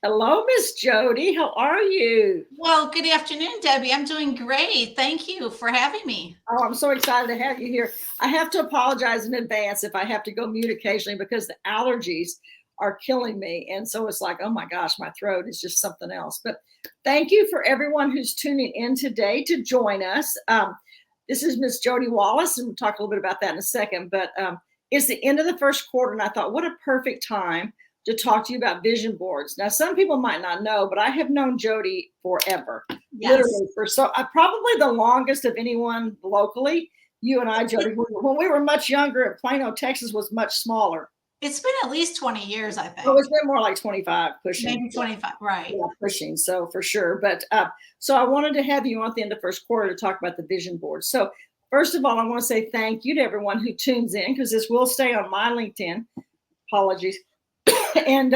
Hello, Miss Jodie. How are you? Well, good afternoon, Debbie. I'm doing great. Thank you for having me. Oh, I'm so excited to have you here. I have to apologize in advance if I have to go mute occasionally because the allergies are killing me. And so it's like, oh my gosh, my throat is just something else. But thank you for everyone who's tuning in today to join us. This is Miss Jodie Wallace, and we'll talk a little bit about that in a second. But it's the end of the first quarter, and I thought, what a perfect time to talk to you about vision boards. Now, some people might not know, but I have known Jodie forever. Yes. Literally for probably the longest of anyone locally. You and I, Jodie, when we were much younger, and Plano, Texas was much smaller. It's been at least 20 years, I think. Oh, it's been more like 25 pushing. Maybe 25, right. Yeah, pushing, so for sure. But so I wanted to have you on at the end of first quarter to talk about the vision board. So first of all, I want to say thank you to everyone who tunes in, because this will stay on my LinkedIn. Apologies. And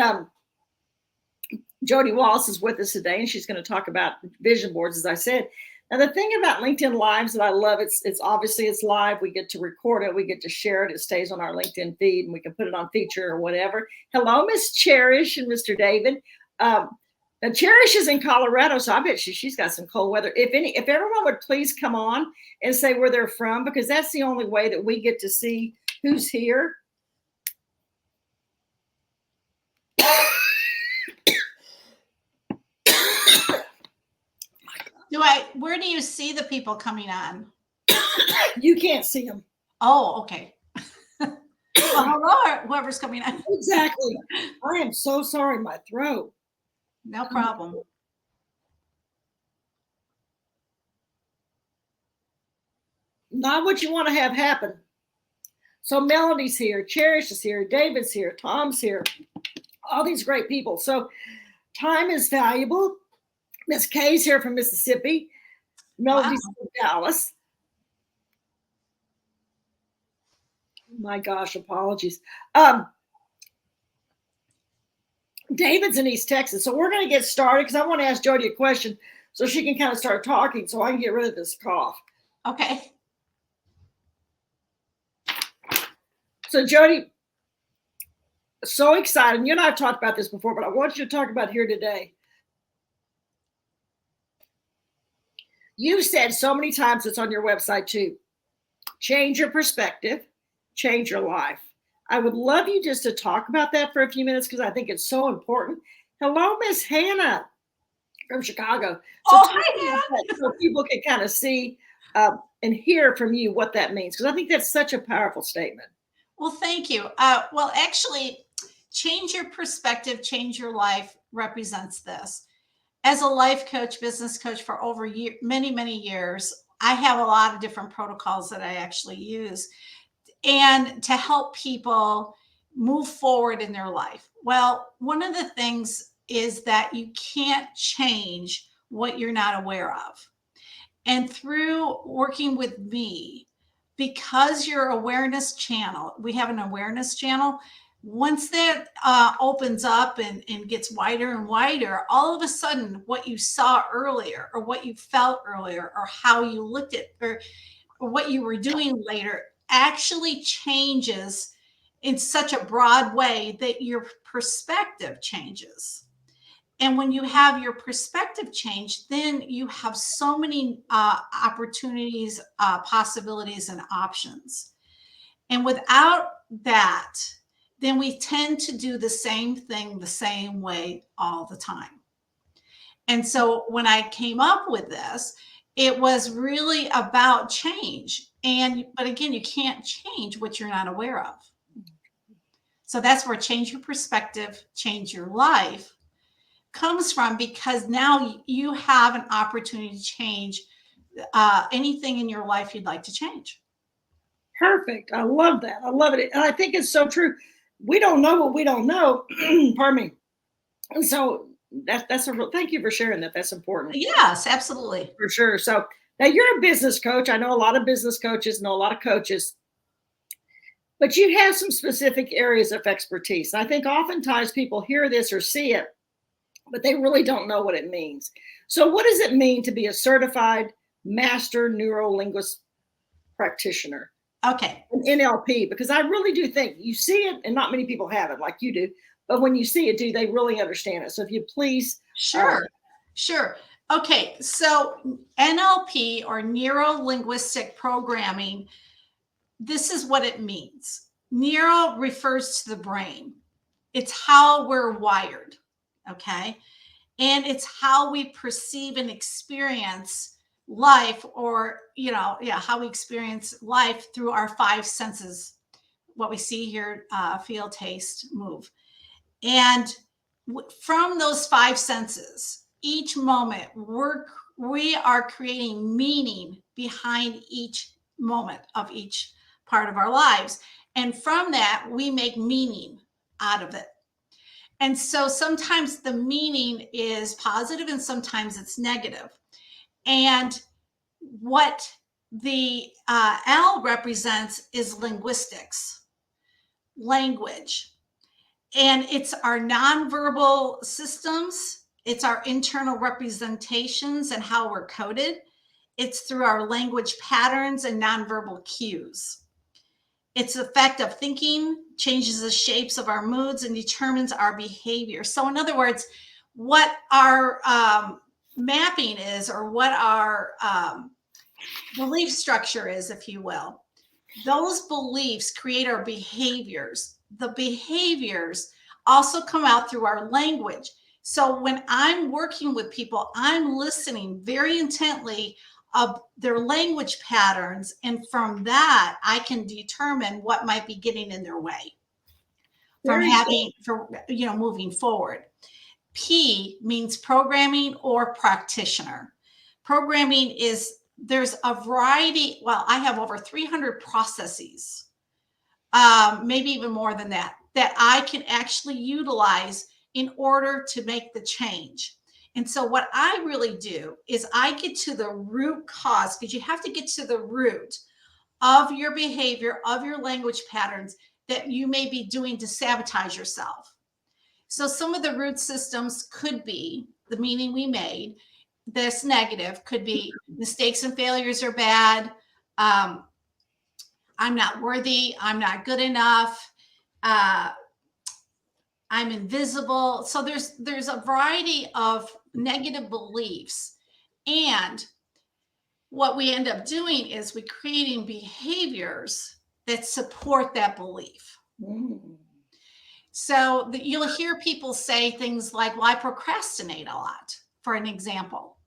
Jodie Wallace is with us today, and she's going to talk about vision boards, as I said. Now, the thing about LinkedIn Lives that I love, it's obviously it's live. We get to record it. We get to share it. It stays on our LinkedIn feed, and we can put it on feature or whatever. Hello, Miss Cherish and Mr. David. Now, Cherish is in Colorado, so I bet she's got some cold weather. If everyone would please come on and say where they're from, because that's the only way that we get to see who's here. Where do you see the people coming on? You can't see them. Oh, okay. Well, hello, whoever's coming on. Exactly. I am so sorry, my throat. No problem. Not what you want to have happen. So Melody's here, Cherish is here, David's here, Tom's here, all these great people. So time is valuable. Miss Kay's here from Mississippi. Melody's from Dallas. My gosh, apologies. David's in East Texas. So we're going to get started because I want to ask Jodie a question so she can kind of start talking so I can get rid of this cough. Okay. So Jodie, so excited. You and I have talked about this before, but I want you to talk about here today. You've said so many times, it's on your website too, change your perspective, change your life. I would love you just to talk about that for a few minutes because I think it's so important. Hello, Miss Hannah from Chicago. So people can kind of see and hear from you what that means, because I think that's such a powerful statement. Well, thank you. Well, actually, change your perspective, change your life represents this. As a life coach, business coach for over many, many years, I have a lot of different protocols that I actually use and to help people move forward in their life. Well, one of the things is that you can't change what you're not aware of. And through working with me, because your awareness channel, we have an awareness channel. Once that opens up and gets wider and wider, all of a sudden what you saw earlier or what you felt earlier or how you looked at or what you were doing later actually changes in such a broad way that your perspective changes. And when you have your perspective change, then you have so many opportunities, possibilities, and options. And without that, then we tend to do the same thing the same way all the time. And so when I came up with this, it was really about change. But again, you can't change what you're not aware of. So that's where change your perspective, change your life comes from, because now you have an opportunity to change anything in your life you'd like to change. Perfect. I love that. I love it. And I think it's so true. We don't know what we don't know. Pardon me. And so that's a real, thank you for sharing that. That's important. Yes, absolutely. For sure. So now you're a business coach. I know a lot of business coaches, know a lot of coaches, but you have some specific areas of expertise. And I think oftentimes people hear this or see it, but they really don't know what it means. So what does it mean to be a certified Master Neuro-Linguistic Practitioner? Okay. An NLP, because I really do think you see it and not many people have it like you do, but when you see it, do they really understand it? So if you please. Sure. Sure. Okay. So NLP, or neuro-linguistic programming, this is what it means. Neuro refers to the brain. It's how we're wired. Okay. And it's how we perceive and experience life, or, how we experience life through our five senses: what we see, hear, feel, taste, move. And from those five senses, each moment we are creating meaning behind each moment of each part of our lives. And from that, we make meaning out of it. And so sometimes the meaning is positive and sometimes it's negative. And what the L represents is linguistics, language. And it's our nonverbal systems, it's our internal representations and how we're coded. It's through our language patterns and nonverbal cues. Its effect of thinking changes the shapes of our moods and determines our behavior. So in other words, what our mapping is, or what our belief structure is, if you will, those beliefs create our behaviors. The behaviors also come out through our language. So when I'm working with people, I'm listening very intently of their language patterns. And from that, I can determine what might be getting in their way from moving forward. P means programming or practitioner. Programming is, there's a variety. Well, I have over 300 processes, maybe even more than that I can actually utilize in order to make the change. And so what I really do is I get to the root cause, because you have to get to the root of your behavior, of your language patterns that you may be doing to sabotage yourself. So some of the root systems could be the meaning we made. This negative could be mistakes and failures are bad. I'm not worthy. I'm not good enough. I'm invisible. So there's a variety of negative beliefs. And what we end up doing is we're creating behaviors that support that belief. Mm. So you'll hear people say things like, well, I procrastinate a lot, for an example.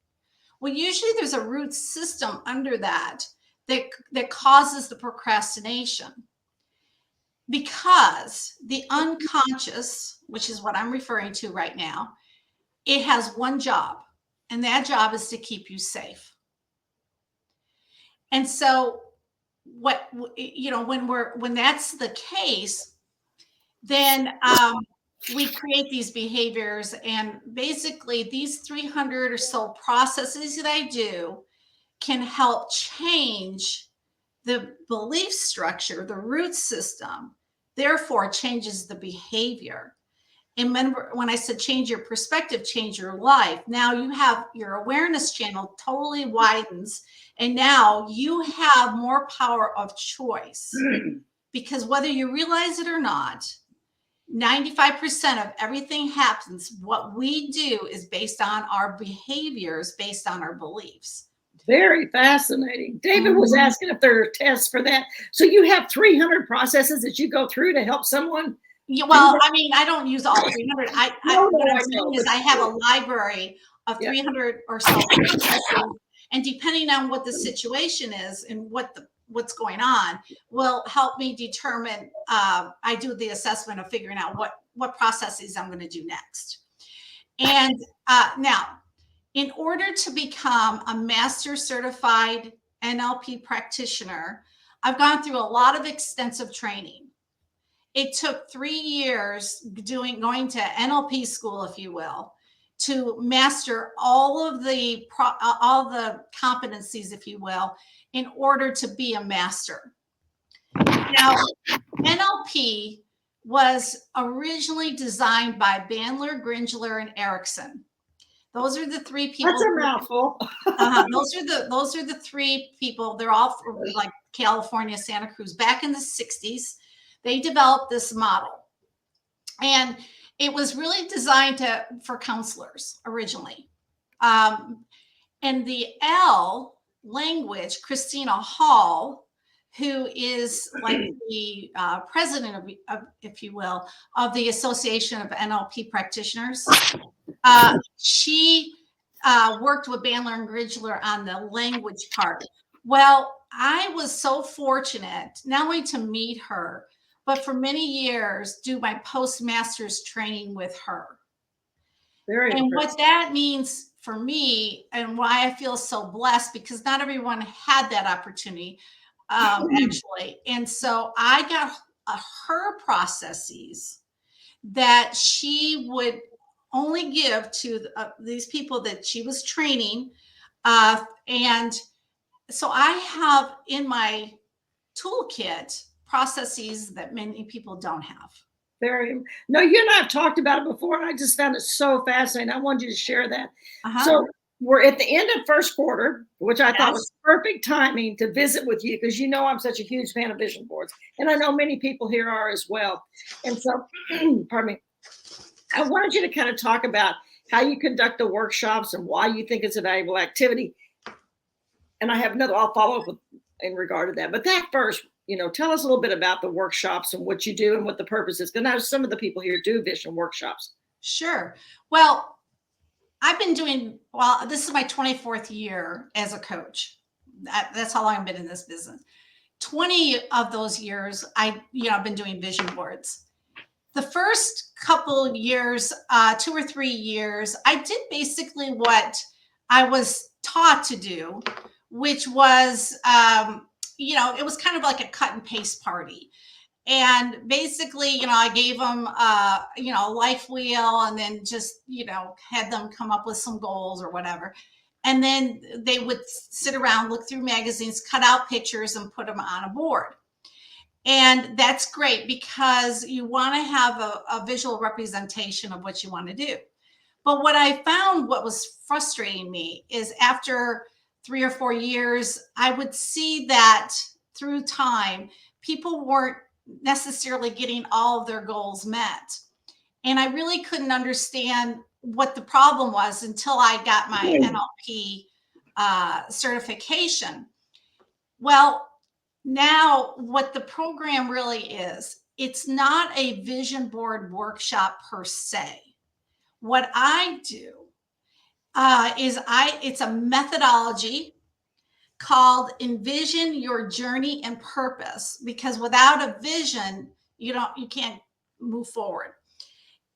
Well, usually there's a root system under that causes the procrastination. Because the unconscious, which is what I'm referring to right now, it has one job, and that job is to keep you safe. And so when that's the case, then we create these behaviors. And basically these 300 or so processes that I do can help change the belief structure, the root system, therefore changes the behavior. And when I said change your perspective, change your life, now you have your awareness channel totally widens. And now you have more power of choice. Because whether you realize it or not, 95% of everything happens, what we do is based on our behaviors, based on our beliefs. Very fascinating. David was asking if there are tests for that. So you have 300 processes that you go through to help someone? Yeah, well, I mean, I don't use all 300. What I'm saying is I have a library of 300 or so processes, and depending on what the situation is and what's going on, will help me determine. I do the assessment of figuring out what processes I'm going to do next. And now, in order to become a master certified NLP practitioner, I've gone through a lot of extensive training. It took 3 years going to NLP school, if you will, to master all the competencies, if you will, in order to be a master. Now, NLP was originally designed by Bandler, Gringler, and Erickson. Those are the three people. That's a mouthful. Those are the three people. They're all from like California, Santa Cruz. Back in the 60s, they developed this model. And It was really designed for counselors originally. And the L language, Christina Hall, who is like the president of, if you will, of the Association of NLP Practitioners. She worked with Bandler and Gridgler on the language part. Well, I was so fortunate not only to meet her, but for many years do my postmaster's training with her. Very And impressive. what that means for me and why I feel so blessed, because not everyone had that opportunity, actually. And so I got her processes that she would only give to these people that she was training. And so I have in my toolkit processes that many people don't have. No, you and I have talked about it before, and I just found it so fascinating. I wanted you to share that. Uh-huh. So we're at the end of first quarter, which I thought Yes. was perfect timing to visit with you, because you know I'm such a huge fan of vision boards, and I know many people here are as well. And so, pardon me, I wanted you to kind of talk about how you conduct the workshops and why you think it's a valuable activity. And I have another, I'll follow up with in regard to that. But that first, tell us a little bit about the workshops and what you do and what the purpose is. Because now some of the people here do vision workshops. Sure. Well, I've been doing, this is my 24th year as a coach. That's how long I've been in this business. 20 of those years, I've been doing vision boards. The first couple years, 2 or 3 years, I did basically what I was taught to do, which was, it was kind of like a cut and paste party. And basically, I gave them, a life wheel, and then just, had them come up with some goals or whatever. And then they would sit around, look through magazines, cut out pictures, and put them on a board. And that's great because you want to have a visual representation of what you want to do. But what I found, what was frustrating me, is after 3 or 4 years, I would see that through time, people weren't necessarily getting all of their goals met. And I really couldn't understand what the problem was until I got my NLP certification. Well, now what the program really is, it's not a vision board workshop per se. What I do it's a methodology called Envision Your Journey and Purpose, because without a vision, you can't move forward.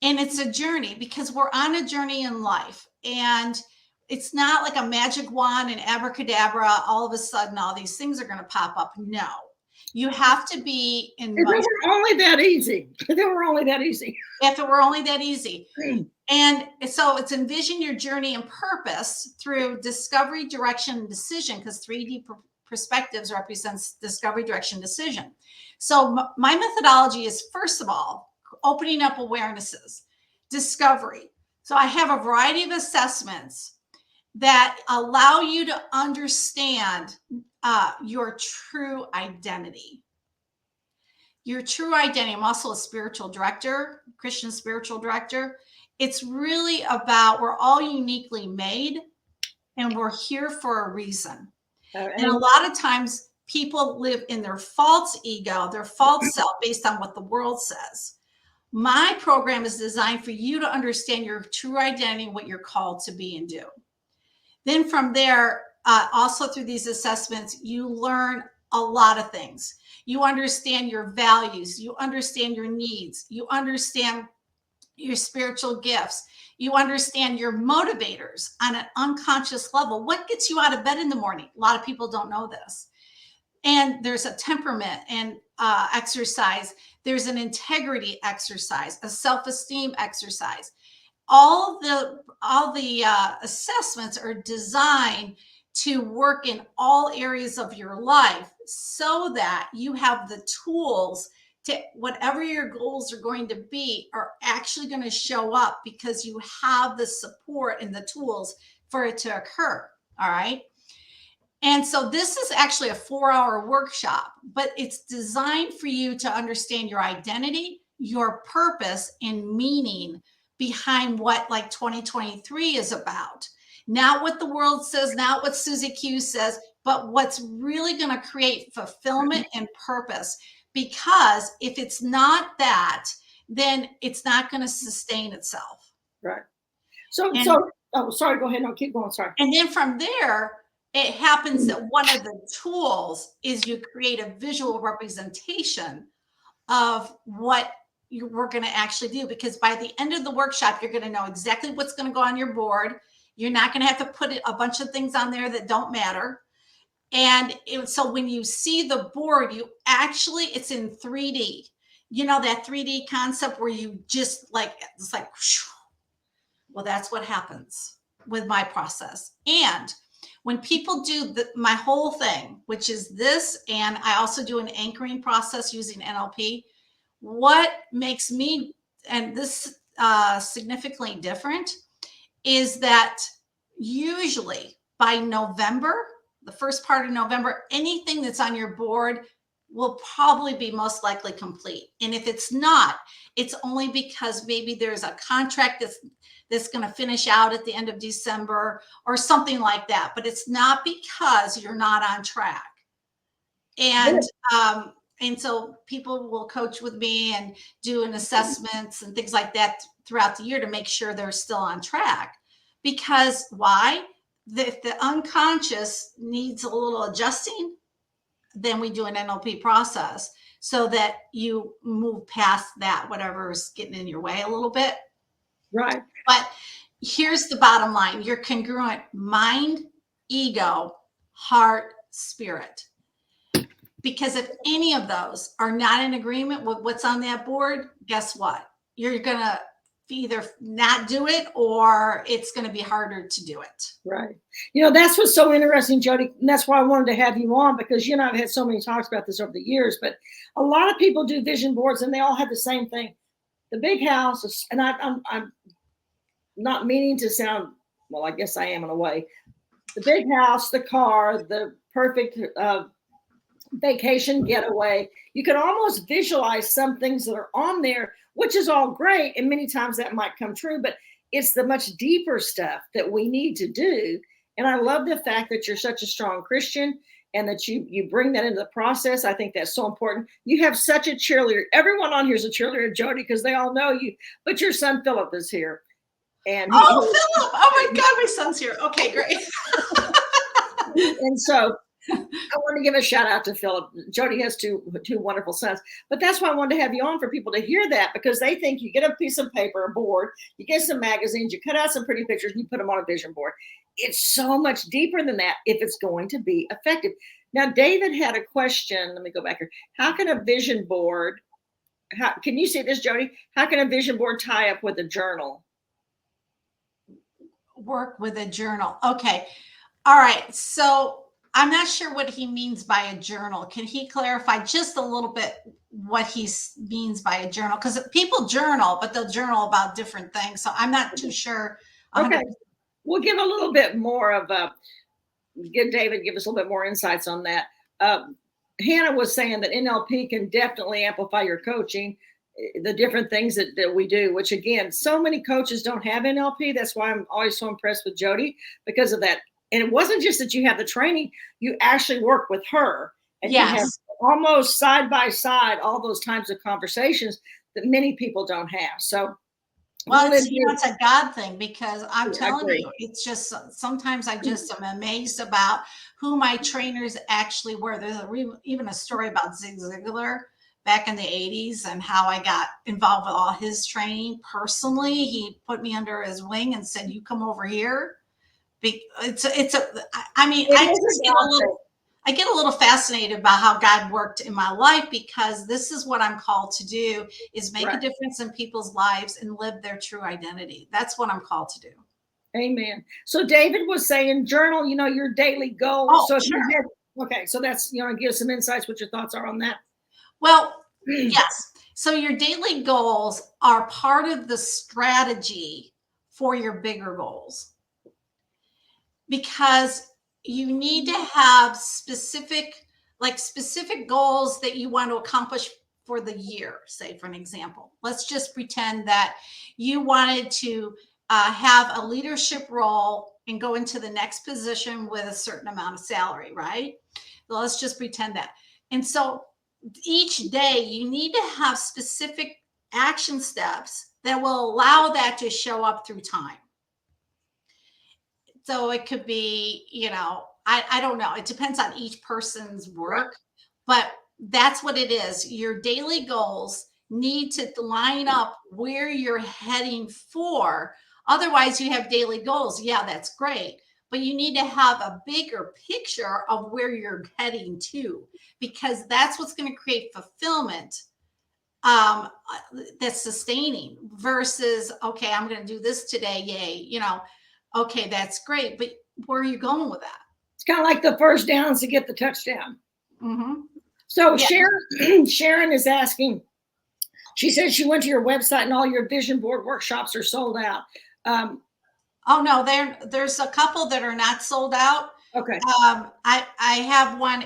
And it's a journey because we're on a journey in life, and it's not like a magic wand and abracadabra, all of a sudden all these things are going to pop up. No, you have to be in If it were only that easy. If it were only that easy. If it were only that easy. And so it's envision your journey and purpose through discovery, direction, and decision, because 3D perspectives represents discovery, direction, decision. So my methodology is, first of all, opening up awarenesses, discovery. So I have a variety of assessments that allow you to understand your true identity. Your true identity. I'm also a spiritual director, Christian spiritual director. It's really about, we're all uniquely made and we're here for a reason. And a lot of times people live in their false ego, their false self, based on what the world says. My program is designed for you to understand your true identity, what you're called to be and do. Then from there, also through these assessments, you learn a lot of things. You understand your values, you understand your needs, you understand your spiritual gifts, you understand your motivators on an unconscious level. What gets you out of bed in the morning? A lot of people don't know this. And there's a temperament and exercise. There's an integrity exercise, a self-esteem exercise. All the assessments are designed to work in all areas of your life so that you have the tools to, whatever your goals are going to be, are actually going to show up because you have the support and the tools for it to occur. All right. And so this is actually a 4-hour workshop, but it's designed for you to understand your identity, your purpose and meaning behind what like 2023 is about. Not what the world says, not what Susie Q says, but what's really going to create fulfillment and purpose. Because if it's not that, then it's not going to sustain itself. Right. So, oh, sorry, go ahead. No, keep going. Sorry. And then from there, it happens that one of the tools is you create a visual representation of what we're going to actually do. Because by the end of the workshop, you're going to know exactly what's going to go on your board. You're not going to have to put a bunch of things on there that don't matter. And so when you see the board, you actually, it's in 3D. You know, that 3D concept where you just like, it's like, whoosh. Well, that's what happens with my process. And when people do my whole thing, which is this, and I also do an anchoring process using NLP, what makes me, and this significantly different, is that usually by November, the first part of November, anything that's on your board will probably be most likely complete. And if it's not, it's only because maybe there's a contract that's going to finish out at the end of December or something like that. But it's not because you're not on track. And so people will coach with me and do an assessments and things like that throughout the year to make sure they're still on track. Because why? If the unconscious needs a little adjusting, then we do an NLP process so that you move past that, whatever's getting in your way a little bit. Right. But here's the bottom line. You're congruent mind, ego, heart, spirit. Because if any of those are not in agreement with what's on that board, guess what? You're going to either not do it or it's going to be harder to do it. Right. You know, that's what's so interesting, Jodie. And that's why I wanted to have you on, because you and I've had so many talks about this over the years, but a lot of people do vision boards and they all have the same thing. The big house, and I'm not meaning to sound, well, I guess I am in a way. The big house, the car, the perfect vacation getaway. You can almost visualize some things that are on there, which is all great. And many times that might come true, but it's the much deeper stuff that we need to do. And I love the fact that you're such a strong Christian and that you bring that into the process. I think that's so important. You have such a cheerleader. Everyone on here is a cheerleader, Jodie, because they all know you, but your son Philip is here. And Philip. Oh my God, my son's here. Okay, great. And so I want to give a shout out to Philip. Jodie has two wonderful sons, but that's why I wanted to have you on, for people to hear that, because they think you get a piece of paper, a board, you get some magazines, you cut out some pretty pictures, and you put them on a vision board. It's so much deeper than that if it's going to be effective. Now, David had a question. Let me go back here. How can a vision board, can you see this, Jodie? How can a vision board tie up with a journal? Work with a journal. Okay. All right. So I'm not sure what he means by a journal. Can he clarify just a little bit what he means by a journal? Because people journal, but they'll journal about different things. So I'm not too sure. 100%. Okay. We'll give a little bit more of David give us a little bit more insights on that. Hannah was saying that NLP can definitely amplify your coaching, the different things that we do, which again, so many coaches don't have NLP. That's why I'm always so impressed with Jodie, because of that. And it wasn't just that you have the training, you actually work with her. And yes. You have almost side by side all those types of conversations that many people don't have. So, well, it's a God thing, because I'm telling you, it's just sometimes I just am amazed about who my trainers actually were. There's even a story about Zig Ziglar back in the 80s and how I got involved with all his training personally. He put me under his wing and said, "You come over here." I get a little fascinated about how God worked in my life, because this is what I'm called to do, is make a difference in people's lives and live their true identity. That's what I'm called to do. Amen. So David was saying journal, your daily goals. Oh, so sure. Okay. So that's, give us some insights, what your thoughts are on that. Well, yes. So your daily goals are part of the strategy for your bigger goals, because you need to have specific goals that you want to accomplish for the year, say for an example. Let's just pretend that you wanted to have a leadership role and go into the next position with a certain amount of salary, right? Well, let's just pretend that. And so each day you need to have specific action steps that will allow that to show up through time. So it could be, I don't know. It depends on each person's work, but that's what it is. Your daily goals need to line up where you're heading for. Otherwise, you have daily goals. Yeah, that's great. But you need to have a bigger picture of where you're heading to, because that's what's going to create fulfillment that's sustaining versus, okay, I'm going to do this today. Yay. Okay, that's great. But where are you going with that? It's kind of like the first downs to get the touchdown. Mm-hmm. So Sharon is asking, she says she went to your website and all your vision board workshops are sold out. Oh no, there's a couple that are not sold out. Okay. I have one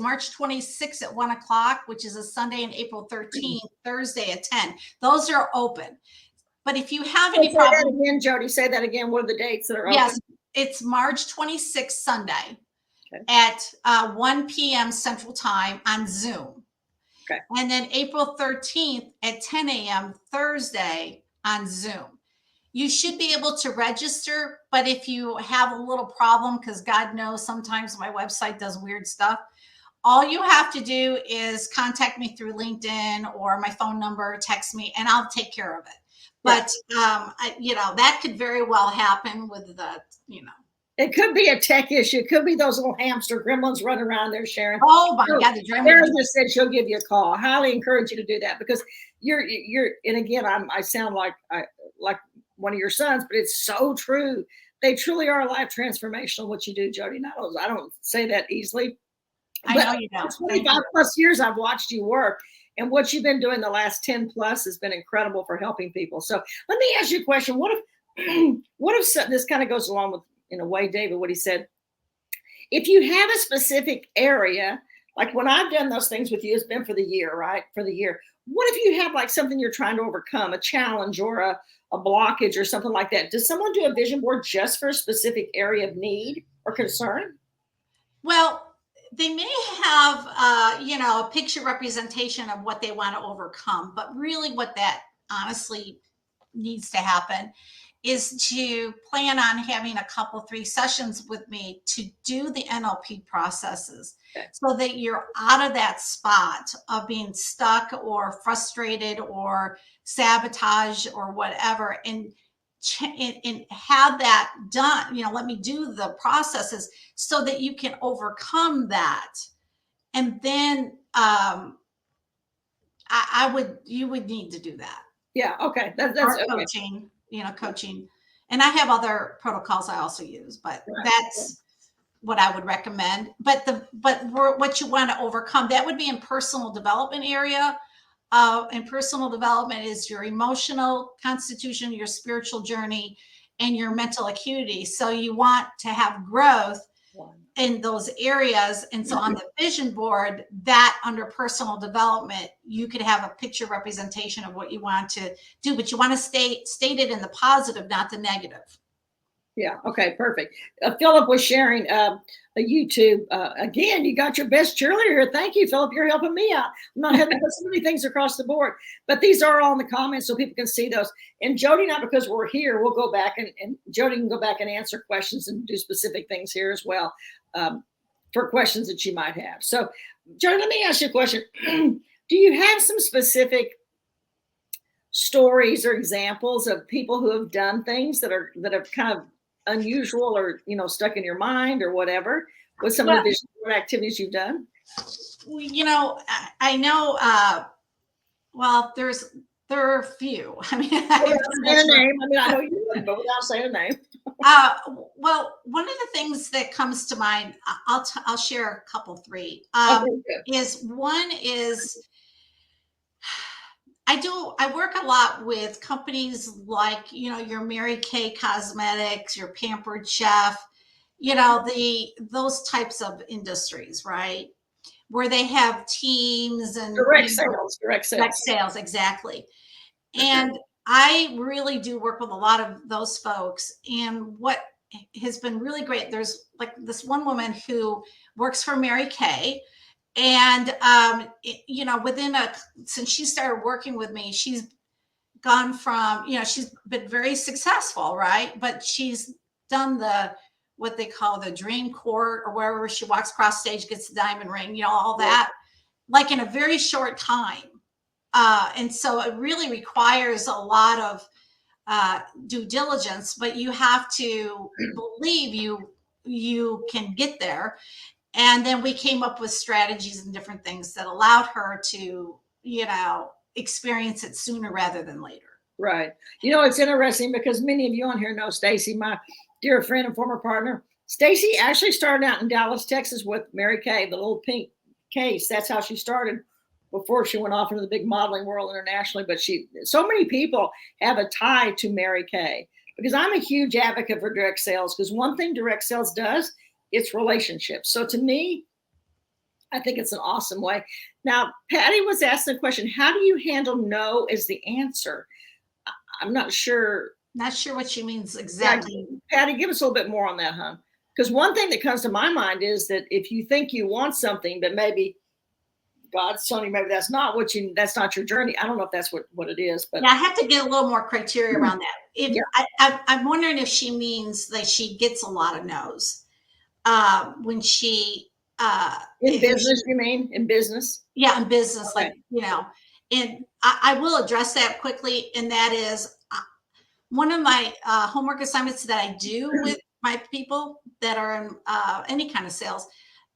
March 26th at 1:00, which is a Sunday, and April 13th, Thursday at 10. Those are open. But if you have any problem, say that again, Jodie, say that again. What are the dates that are open? Yes, it's March 26th, Sunday at 1 p.m. Central Time on Zoom. Okay. And then April 13th at 10 a.m. Thursday on Zoom. You should be able to register, but if you have a little problem, because God knows sometimes my website does weird stuff, all you have to do is contact me through LinkedIn or my phone number, text me, and I'll take care of it. But, that could very well happen with It could be a tech issue. It could be those little hamster gremlins running around there, Sharon. Oh my God, Sharon just said she'll give you a call. I highly encourage you to do that, because you're, and again, I sound like one of your sons, but it's so true. They truly are life transformational, what you do, Jodie. I don't say that easily. I know you don't. 25 plus years I've watched you work, and what you've been doing the last 10 plus has been incredible for helping people. So let me ask you a question. What if this kind of goes along with, in a way, David, what he said, if you have a specific area, like when I've done those things with you, it's been for the year, right? For the year. What if you have like something you're trying to overcome, a challenge or a blockage or something like that? Does someone do a vision board just for a specific area of need or concern? Well, they may have, a picture representation of what they want to overcome, but really what that honestly needs to happen is to plan on having a couple, 3 sessions with me to do the NLP processes, so that you're out of that spot of being stuck or frustrated or sabotage or whatever, and have that done. Let me do the processes so that you can overcome that. And then you would need to do that. Yeah. Okay. That's coaching, coaching. And I have other protocols I also use, but that's what I would recommend. But what you want to overcome, that would be in personal development area. And personal development is your emotional constitution, your spiritual journey, and your mental acuity. So you want to have growth in those areas. And so on the vision board, that under personal development, you could have a picture representation of what you want to do, but you want to state it in the positive, not the negative. Yeah. Okay. Perfect. Philip was sharing a YouTube. Again, you got your best cheerleader here. Thank you, Philip. You're helping me out. I'm not having to put so many things across the board, but these are all in the comments so people can see those. And Jodie, not because we're here, we'll go back and Jodie can go back and answer questions and do specific things here as well, for questions that you might have. So, Jodie, let me ask you a question. Do you have some specific stories or examples of people who have done things that have kind of unusual or stuck in your mind or whatever with some of the vision board activities you've done? I know there are a few. I mean, I know you would, but without saying a name. Well, one of the things that comes to mind, I'll share a couple, 3. is I work a lot with companies like, your Mary Kay Cosmetics, your Pampered Chef, those types of industries, right? where they have teams and Direct sales, direct direct sales. sales, exactly. And I really do work with a lot of those folks. And what has been really great, there's like this one woman who works for Mary Kay. And, you know, since she started working with me, she's gone from, you know, she's been very successful, right? But she's done what they call the dream court, or wherever she walks across stage, gets the diamond ring, you know, all that, like in a very short time. And so it really requires a lot of due diligence, but you have to believe you can get there. And then we came up with strategies and different things that allowed her to, you know, experience it sooner rather than later. Right. You know, it's interesting because many of you on here know Stacy, my dear friend and former partner. Stacy actually started out in Dallas, Texas with Mary Kay, the little pink case. That's how she started before she went off into the big modeling world internationally. But so many people have a tie to Mary Kay, because I'm a huge advocate for direct sales, because one thing direct sales does, it's relationships. So to me, I think it's an awesome way. Now, Patty was asking the question, how do you handle no as the answer? I'm not sure. Not sure what she means exactly. Yeah, Patty, give us a little bit more on that, huh? Because one thing that comes to my mind is that if you think you want something, but maybe God's telling you maybe that's not your journey. I don't know if that's what it is, but yeah, I have to get a little more criteria around that. I'm wondering if she means that she gets a lot of no's when she in business, you mean in business? Yeah, in business, Okay. like, you know, and I will address that quickly. And that is one of my homework assignments that I do with my people that are in any kind of sales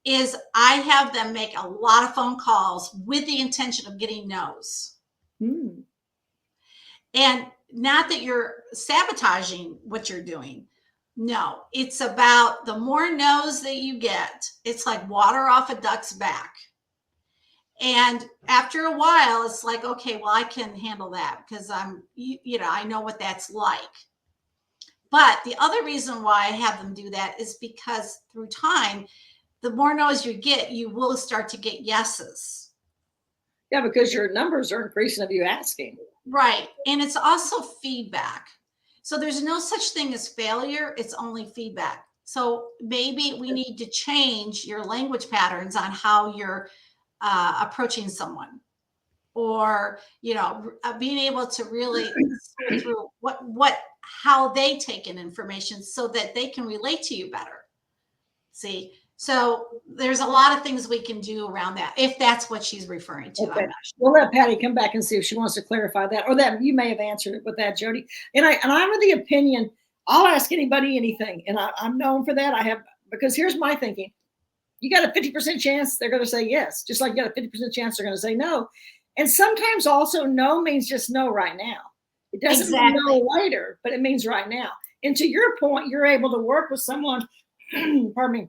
is I have them make a lot of phone calls with the intention of getting no's. And not that you're sabotaging what you're doing. No, it's about the more no's that you get, it's like water off a duck's back. And after a while, it's like, okay, well, I can handle that because I know what that's like. But the other reason why I have them do that is because through time, the more no's you get, you will start to get yeses. Yeah, because your numbers are increasing of you asking. Right. And it's also feedback. So there's no such thing as failure. It's only feedback. So maybe we need to change your language patterns on how you're approaching someone, or being able to really sort through how they take in information so that they can relate to you better. See, so there's a lot of things we can do around that, if that's what she's referring to. Okay. We'll let Patty come back and see if she wants to clarify that, or that you may have answered it with that, Jody. And I'm of the opinion, I'll ask anybody anything, and I'm known for that. Because here's my thinking. You got a 50% chance they're going to say yes, just like you got a 50% chance they're going to say no. And sometimes also no means just no right now. It doesn't mean no later, but it means right now. And to your point, you're able to work with someone, pardon me,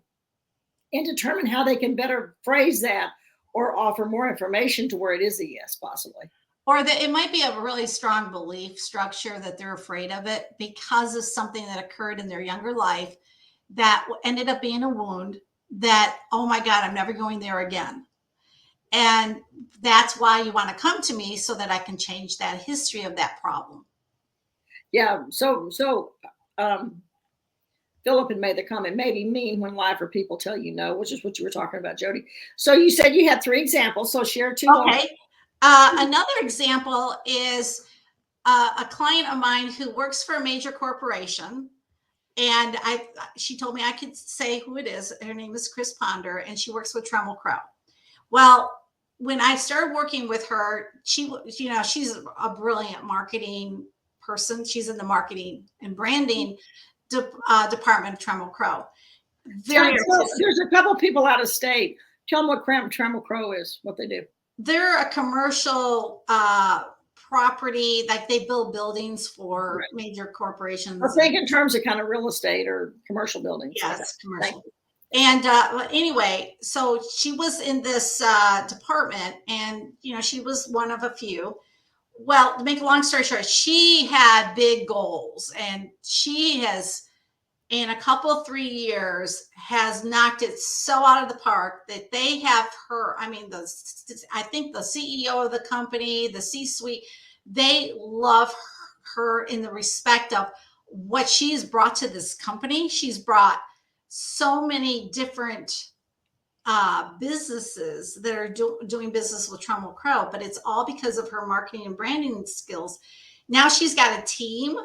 and determine how they can better phrase that or offer more information to where it is a yes, possibly. Or that it might be a really strong belief structure that they're afraid of it because of something that occurred in their younger life that ended up being a wound that, oh my God, I'm never going there again. And that's why you want to come to me, so that I can change that history of that problem. Yeah. So Philip had made the comment, maybe mean when live or people tell you no, which is what you were talking about, Jody. So you said you had 3 examples. So share 2. Okay. Another example is a client of mine who works for a major corporation. And she told me I could say who it is. Her name is Chris Ponder, and she works with Tremel Crow. Well, when I started working with her, she's a brilliant marketing person. She's in the marketing and branding department of Tremel Crow. There's a couple people out of state. Tell them what Tremel Crow is, what they do. They're a commercial property, like they build buildings for major corporations. I think in terms of kind of real estate or commercial buildings. Yes, commercial. And anyway, so she was in this department, and she was one of a few. Well, to make a long story short, she had big goals, and she has in a couple 3 years has knocked it so out of the park that they have her. I mean, I think the CEO of the company, the C-suite, they love her in the respect of what she's brought to this company. She's brought so many different businesses that are doing business with Trammell Crow, but it's all because of her marketing and branding skills. Now she's got a team.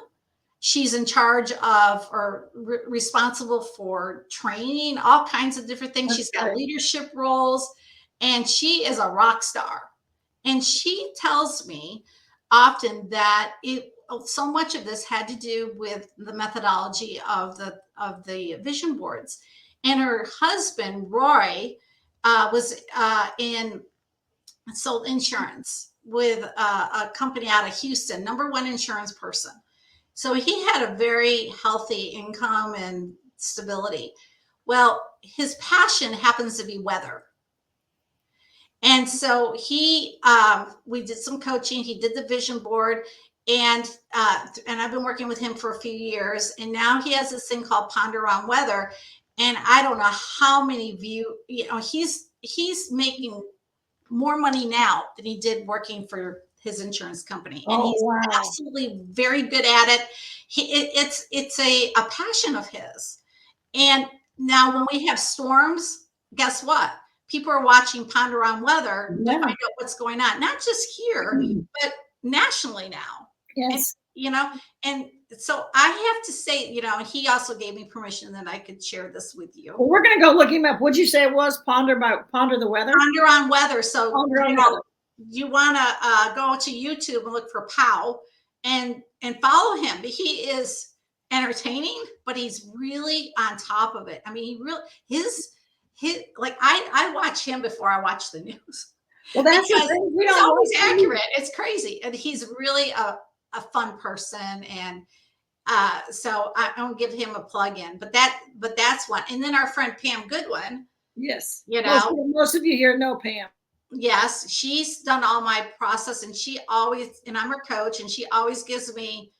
She's in charge of or responsible for training, all kinds of different things. She's got leadership roles, and she is a rock star. And she tells me often that so much of this had to do with the methodology of the vision boards. And her husband, Roy, was sold insurance with a company out of Houston, #1 insurance person. So he had a very healthy income and stability. Well, his passion happens to be weather. And so we did some coaching. He did the vision board, and I've been working with him for a few years. And now he has this thing called Ponder on Weather. And I don't know how many he's making more money now than he did working for his insurance company. And he's absolutely very good at it. It's a passion of his. And now when we have storms, guess what? People are watching Ponder on Weather to find out what's going on, not just here, but nationally now. Yes. And so I have to say, he also gave me permission that I could share this with you. Well, we're going to go look him up. What'd you say it was? Ponder the Weather? Ponder on Weather. So Weather. You want to go to YouTube and look for Pow and follow him. He is entertaining, but he's really on top of it. I mean, he really, his I watch him before I watch the news. Well, that's the thing. He's always accurate. It's crazy. And he's really a fun person. And so I don't give him a plug in, but that's one. And then our friend Pam Goodwin. Yes. Most of you here know Pam. Yes. She's done all my process, and and I'm her coach, and she always gives me,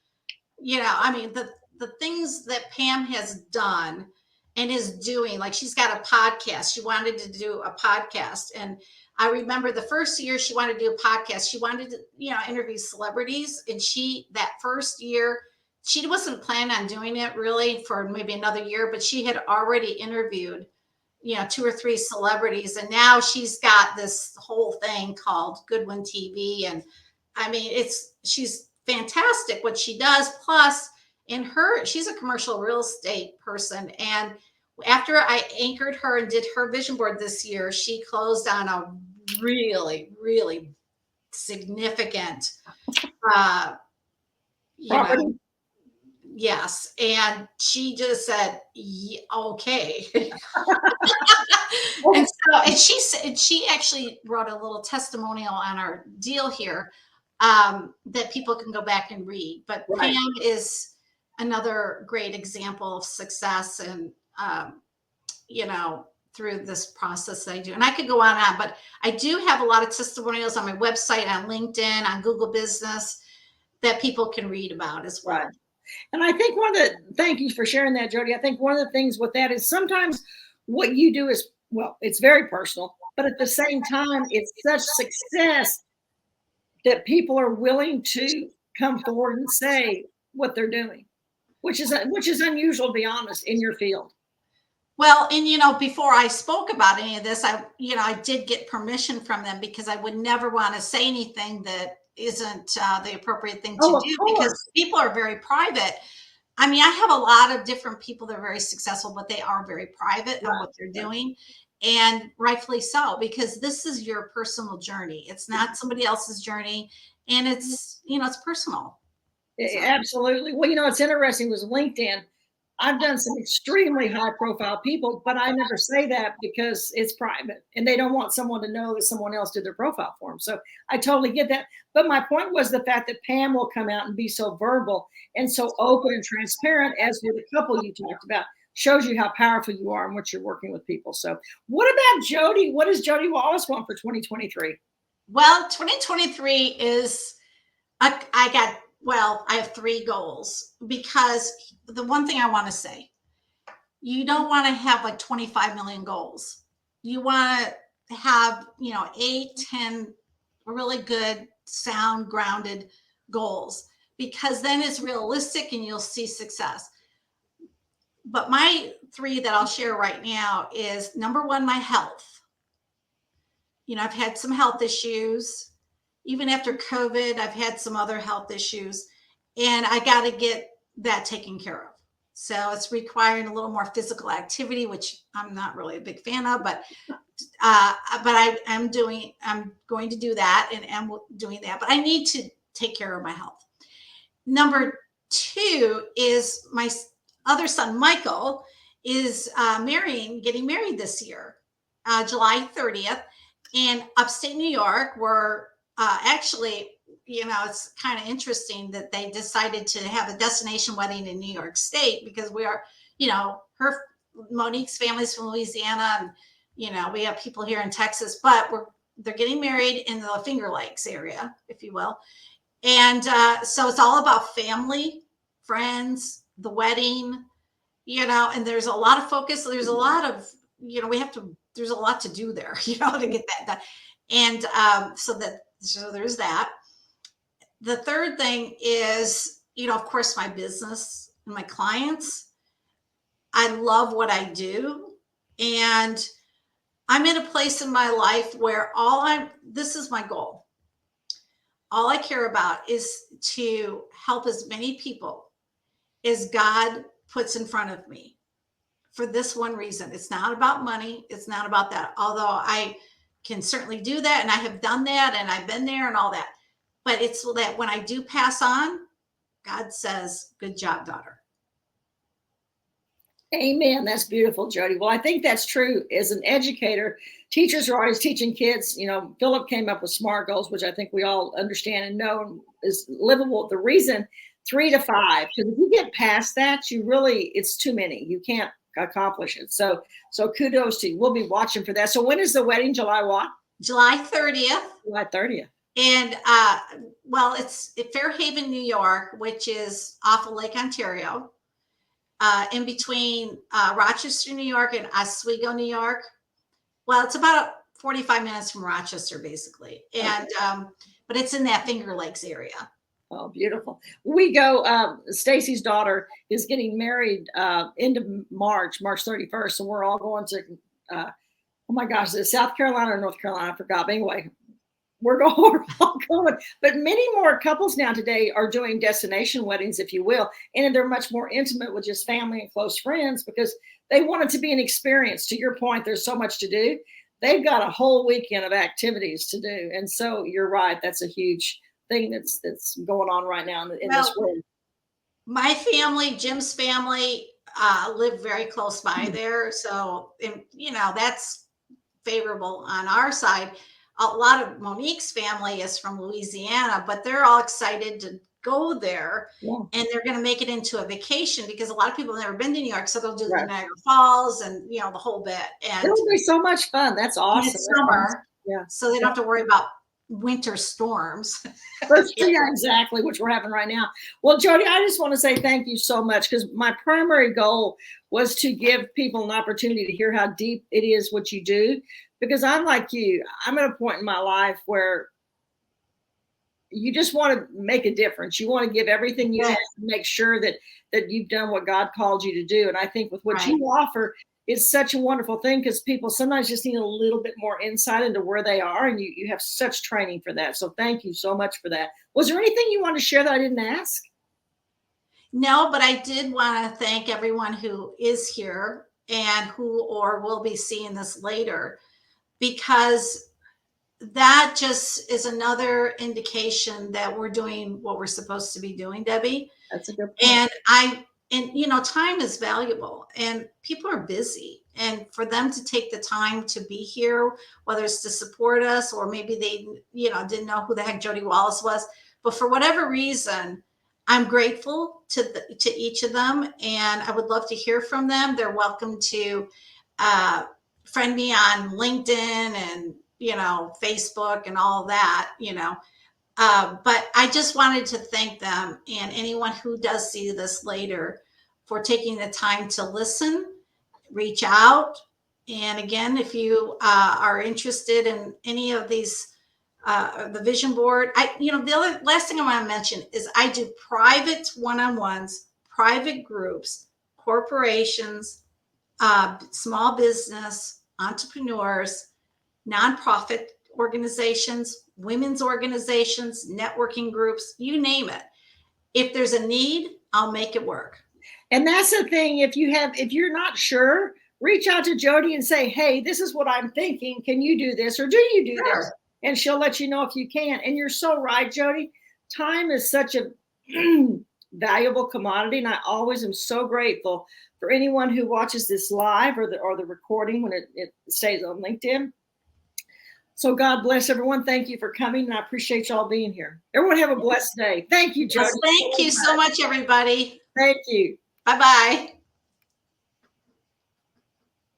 the things that Pam has done and is doing. Like, she's got a podcast. She wanted to do a podcast. And I remember the first year she wanted to do a podcast. She wanted to, interview celebrities. And that first year, she wasn't planning on doing it really for maybe another year, but she had already interviewed, 2 or 3 celebrities. And now she's got this whole thing called Goodwin TV. And I mean, she's fantastic what she does. Plus, she's a commercial real estate person. And after I anchored her and did her vision board this year, she closed on a really, really significant, yes. And she just said, okay. and she actually wrote a little testimonial on our deal here that people can go back and read. But Pam is another great example of success, and through this process that I do. And I could go on and on, but I do have a lot of testimonials on my website, on LinkedIn, on Google Business, that people can read about as well. Right. And I think thank you for sharing that, Jodie. I think one of the things with that is sometimes what you do is, it's very personal, but at the same time, it's such success that people are willing to come forward and say what they're doing, which is unusual, to be honest, in your field. Well, and before I spoke about any of this, I did get permission from them, because I would never want to say anything that isn't the appropriate thing to do, because people are very private. I mean, I have a lot of different people that are very successful, but they are very private on what they're doing, and rightfully so, because this is your personal journey. It's not somebody else's journey, and it's personal. So. Absolutely. Well, it's interesting with LinkedIn. I've done some extremely high profile people, but I never say that because it's private and they don't want someone to know that someone else did their profile for them. So I totally get that. But my point was the fact that Pam will come out and be so verbal and so open and transparent, as with the couple you talked about, shows you how powerful you are and what you're working with people. So what about Jodie? What does Jodie Wallace want for 2023? Well, 2023 is, I have 3 goals, because the one thing I want to say you don't want to have like 25 million goals. You want to have, 8, 10 really good, sound, grounded goals, because then it's realistic and you'll see success. But my 3 that I'll share right now is, number 1, my health. I've had some health issues. Even after COVID, I've had some other health issues, and I got to get that taken care of. So it's requiring a little more physical activity, which I'm not really a big fan of, but I'm going to do that, and am doing that. But I need to take care of my health. Number 2 is my other son, Michael, is getting married this year, July 30th, in upstate New York, where actually, it's kind of interesting that they decided to have a destination wedding in New York State, because we are, Monique's family's from Louisiana, and, we have people here in Texas, but they're getting married in the Finger Lakes area, if you will. And so it's all about family, friends, the wedding, and there's a lot of focus. There's a lot of, there's a lot to do there, to get that done. And so there's that. The third thing is, of course, my business and my clients. I love what I do. And I'm in a place in my life where this is my goal. All I care about is to help as many people as God puts in front of me, for this one reason. It's not about money. It's not about that. Although I can certainly do that, and I have done that, and I've been there and all that. But it's so that when I do pass on, God says, "Good job, daughter." Amen. That's beautiful, Jodie. Well, I think that's true. As an educator, teachers are always teaching kids. Philip came up with SMART goals, which I think we all understand and know is livable. The reason 3 to 5, because if you get past that, it's too many. You can't accomplish it. So kudos to you. We'll be watching for that. So when is the wedding? July what? July 30th. July 30th. And it's at Fairhaven, New York, which is off of Lake Ontario. In between Rochester, New York, and Oswego, New York. Well, it's about 45 minutes from Rochester, basically. And but it's in that Finger Lakes area. Oh, beautiful. We go, Stacy's daughter is getting married end of March 31st. So we're all going to, oh my gosh, is it South Carolina or North Carolina? I forgot. But anyway, we're all going. But many more couples now today are doing destination weddings, if you will. And they're much more intimate with just family and close friends, because they want it to be an experience. To your point, there's so much to do. They've got a whole weekend of activities to do. And so you're right. That's a huge thing that's going on right now in this world. My family, Jim's family, live very close by there. So, that's favorable on our side. A lot of Monique's family is from Louisiana, but they're all excited to go there. Yeah. And they're going to make it into a vacation, because a lot of people have never been to New York. So they'll do the Niagara Falls and, the whole bit. And it'll be so much fun. That's awesome. It's summer. Yeah. So they don't have to worry about winter storms. Yeah, exactly, which we're having right now. Well, Jodie, I just want to say thank you so much, because my primary goal was to give people an opportunity to hear how deep it is what you do. Because I'm like you, I'm at a point in my life where you just want to make a difference. You want to give everything you have to make sure that you've done what God called you to do. And I think with what you offer, it's such a wonderful thing, because people sometimes just need a little bit more insight into where they are. And you have such training for that. So thank you so much for that. Was there anything you want to share that I didn't ask? No, but I did want to thank everyone who is here and who or will be seeing this later, because that just is another indication that we're doing what we're supposed to be doing, Debbie. That's a good point. And time is valuable, and people are busy, and for them to take the time to be here, whether it's to support us, or maybe they, didn't know who the heck Jodie Wallace was, but for whatever reason, I'm grateful to each of them, and I would love to hear from them. They're welcome to friend me on LinkedIn and, Facebook and all that, but I just wanted to thank them, and anyone who does see this later, for taking the time to listen reach out. And again, if you are interested in any of these, the vision board, the other last thing I want to mention is I do private one-on-ones, private groups, corporations, small business, entrepreneurs, nonprofit organizations, women's organizations, networking groups, you name it. If there's a need, I'll make it work. And that's the thing. If you're not sure, reach out to Jodie and say, hey, this is what I'm thinking. Can you do this? Or do you do this? And she'll let you know if you can. And you're so right, Jodie. Time is such a valuable commodity. And I always am so grateful for anyone who watches this live or the recording when it stays on LinkedIn. So God bless everyone. Thank you for coming. And I appreciate y'all being here. Everyone have a blessed day. Thank you, Jodie. Yes, thank you so much, everybody. Thank you. Bye-bye.